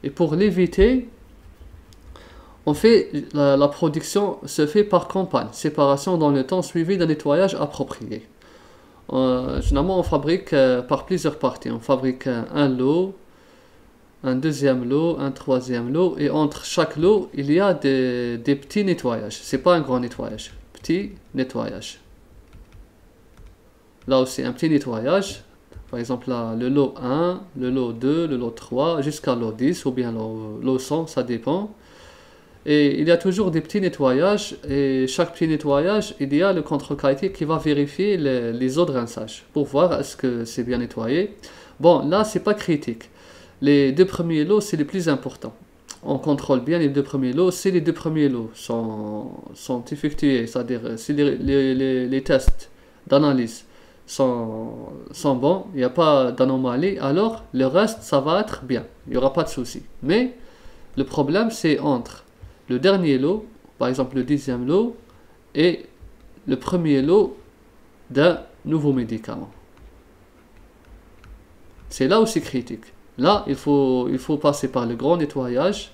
Et pour l'éviter, on fait la production se fait par campagne, séparation dans le temps suivi d'un nettoyage approprié. Généralement, on fabrique par plusieurs parties. On fabrique un lot, un deuxième lot, un troisième lot, et entre chaque lot, il y a des petits nettoyages. C'est pas un grand nettoyage, petit nettoyage. Là aussi, un petit nettoyage. Par exemple, là, le lot 1, le lot 2, le lot 3, jusqu'à lot 10, ou bien lot 100, ça dépend. Et il y a toujours des petits nettoyages, et chaque petit nettoyage, il y a le contrôle qualité qui va vérifier les eaux de rinçage pour voir est-ce que c'est bien nettoyé. Bon, là, c'est pas critique. Les deux premiers lots, c'est les plus importants. On contrôle bien les deux premiers lots. Si les deux premiers lots sont effectués, c'est-à-dire si les tests d'analyse sont bons, il n'y a pas d'anomalie, alors le reste, ça va être bien. Il n'y aura pas de souci. Mais le problème, c'est entre le dernier lot, par exemple le 10e lot, et le premier lot d'un nouveau médicament. C'est là où c'est critique. Là, il faut passer par le grand nettoyage.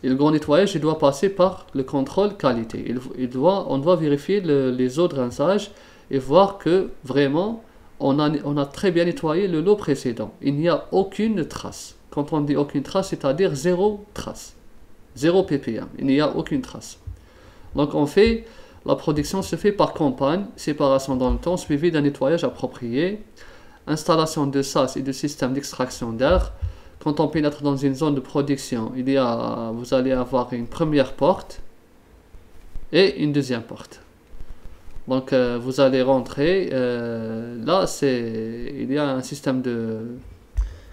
Et le grand nettoyage, il doit passer par le contrôle qualité. On doit vérifier les eaux de rinçage et voir que vraiment, on a très bien nettoyé le lot précédent. Il n'y a aucune trace. Quand on dit aucune trace, c'est-à-dire zéro trace. 0 ppm. Il n'y a aucune trace. Donc la production se fait par campagne, séparation dans le temps, suivie d'un nettoyage approprié, installation de sas et de système d'extraction d'air. Quand on pénètre dans une zone de production, vous allez avoir une première porte et une deuxième porte. Donc vous allez rentrer, là il y a un système de,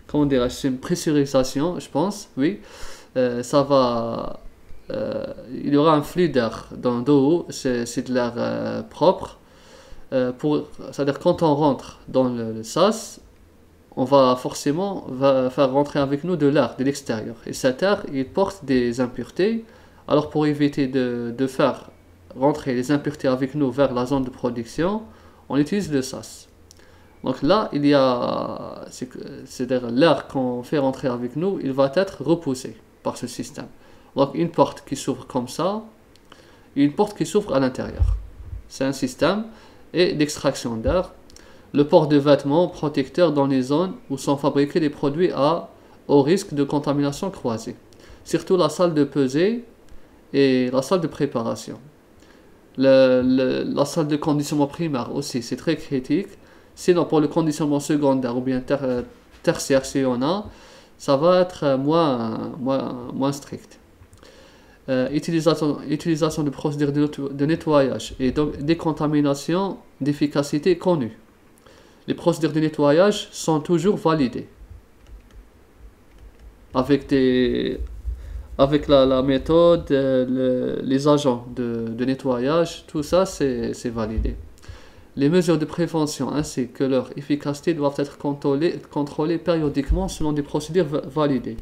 comment dirais-je, c'est une pressurisation, je pense, oui. Il y aura un flux d'air dans d'eau, c'est de l'air propre. C'est-à-dire quand on rentre dans le sas, on va forcément faire rentrer avec nous de l'air de l'extérieur. Et cet air, il porte des impuretés. Alors pour éviter de faire rentrer les impuretés avec nous vers la zone de production, on utilise le sas. Donc là, c'est-à-dire l'air qu'on fait rentrer avec nous, il va être repoussé par ce système. Donc une porte qui s'ouvre comme ça, et une porte qui s'ouvre à l'intérieur. C'est un système et d'extraction d'air. Le port de vêtements protecteurs dans les zones où sont fabriqués les produits au risque de contamination croisée. Surtout la salle de pesée et la salle de préparation. La salle de conditionnement primaire aussi, c'est très critique. Sinon, pour le conditionnement secondaire ou bien tertiaire, si on a, ça va être moins strict. Utilisation de procédures de nettoyage et donc décontamination d'efficacité connue. Les procédures de nettoyage sont toujours validées avec la méthode, les agents de nettoyage, tout ça c'est validé. Les mesures de prévention ainsi que leur efficacité doivent être contrôlées périodiquement selon des procédures validées.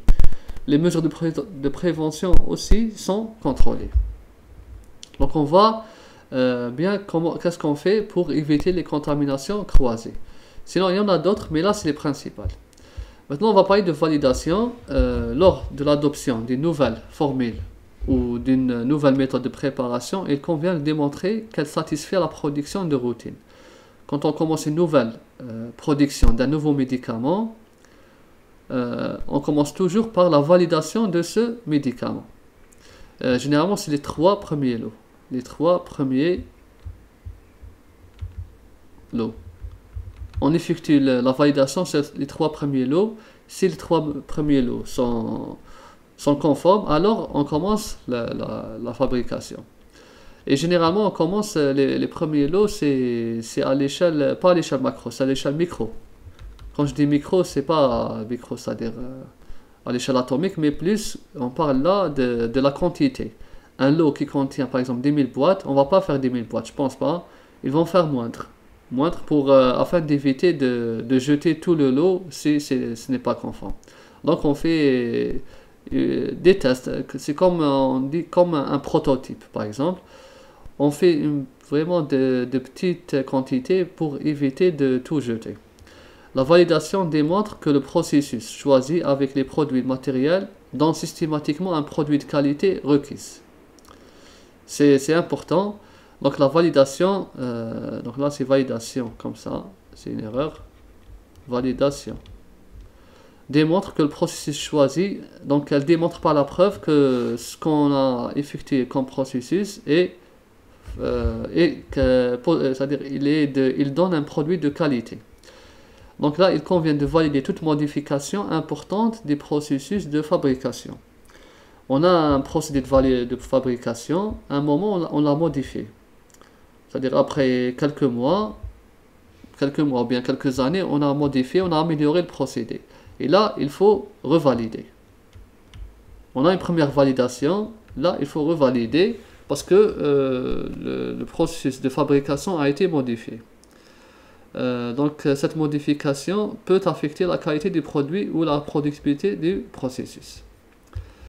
Les mesures de prévention aussi sont contrôlées. Donc on voit bien qu'est-ce qu'on fait pour éviter les contaminations croisées. Sinon il y en a d'autres, mais là c'est les principales. Maintenant on va parler de validation. Lors de l'adoption d'une nouvelle formule ou d'une nouvelle méthode de préparation, il convient de démontrer qu'elle satisfait la production de routine. Quand on commence une nouvelle production d'un nouveau médicament, on commence toujours par la validation de ce médicament. Généralement, c'est les 3 premiers lots. Les 3 premiers lots. On effectue la validation sur les 3 premiers lots. Si les 3 premiers lots sont conformes, alors on commence la fabrication. Et généralement, on commence les premiers lots, c'est à l'échelle, pas à l'échelle macro, c'est à l'échelle micro. Quand je dis micro, c'est pas micro, c'est-à-dire à l'échelle atomique, mais plus, on parle là de la quantité. Un lot qui contient par exemple 10 000 boîtes, on va pas faire 10 000 boîtes, je pense pas. Ils vont faire moindre afin d'éviter de jeter tout le lot si ce n'est pas conforme. Donc on fait des tests, c'est comme on dit comme un prototype par exemple. On fait vraiment de petites quantités pour éviter de tout jeter. La validation démontre que le processus choisi avec les produits matériels donne systématiquement un produit de qualité requise. C'est important. Donc la validation, donc là c'est validation comme ça, c'est une erreur. Validation démontre que le processus choisi, donc elle démontre par la preuve que ce qu'on a effectué comme processus c'est-à-dire il donne un produit de qualité. Donc là, il convient de valider toute modification importante des processus de fabrication. On a un procédé de fabrication, à un moment on l'a modifié. C'est-à-dire après quelques mois ou bien quelques années, on a modifié, on a amélioré le procédé. Et là, il faut revalider. On a une première validation, là, il faut revalider parce que le processus de fabrication a été modifié. Donc, cette modification peut affecter la qualité du produit ou la productivité du processus.